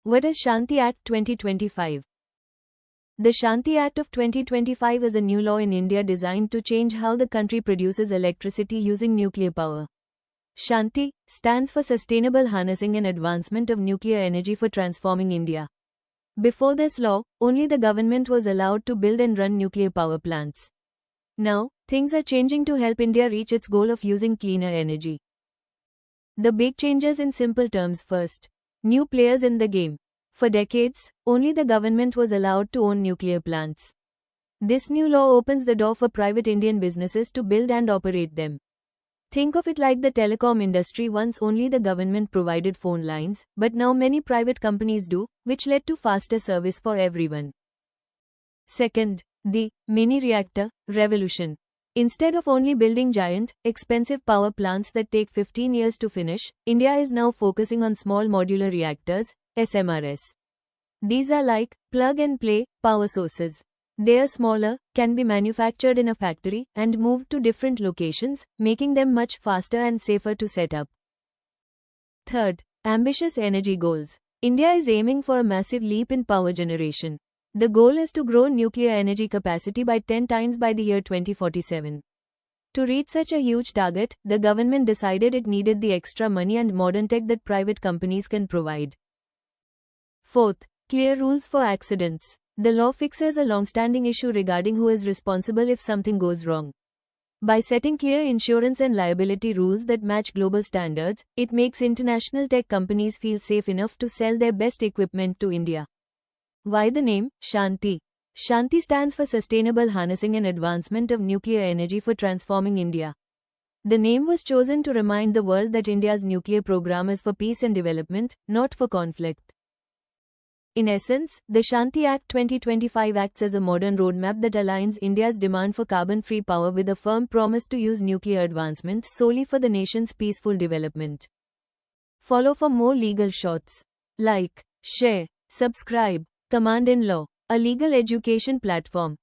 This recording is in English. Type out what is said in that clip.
What is Shanti Act 2025? The Shanti Act of 2025 is a new law in India designed to change how the country produces electricity using nuclear power. Shanti stands for Sustainable Harnessing and Advancement of Nuclear Energy for Transforming India. Before this law, only the government was allowed to build and run nuclear power plants. Now, things are changing to help India reach its goal of using cleaner energy. The big changes in simple terms. First, new players in the game. For decades, only the government was allowed to own nuclear plants. This new law opens the door for private Indian businesses to build and operate them. Think of it like the telecom industry. Once only the government provided phone lines, but now many private companies do, which led to faster service for everyone. Second, the mini reactor revolution. Instead of only building giant, expensive power plants that take 15 years to finish, India is now focusing on small modular reactors, SMRs. These are like plug-and-play power sources. They are smaller, can be manufactured in a factory, and moved to different locations, making them much faster and safer to set up. Third, ambitious energy goals. India is aiming for a massive leap in power generation. The goal is to grow nuclear energy capacity by 10 times by the year 2047. To reach such a huge target, the government decided it needed the extra money and modern tech that private companies can provide. Fourth, clear rules for accidents. The law fixes a long-standing issue regarding who is responsible if something goes wrong. By setting clear insurance and liability rules that match global standards, it makes international tech companies feel safe enough to sell their best equipment to India. Why the name, Shanti? Shanti stands for Sustainable Harnessing and Advancement of Nuclear Energy for Transforming India. The name was chosen to remind the world that India's nuclear program is for peace and development, not for conflict. In essence, the Shanti Act 2025 acts as a modern roadmap that aligns India's demand for carbon-free power with a firm promise to use nuclear advancements solely for the nation's peaceful development. Follow for more legal shots. Like, share, subscribe. Command in Law, a legal education platform.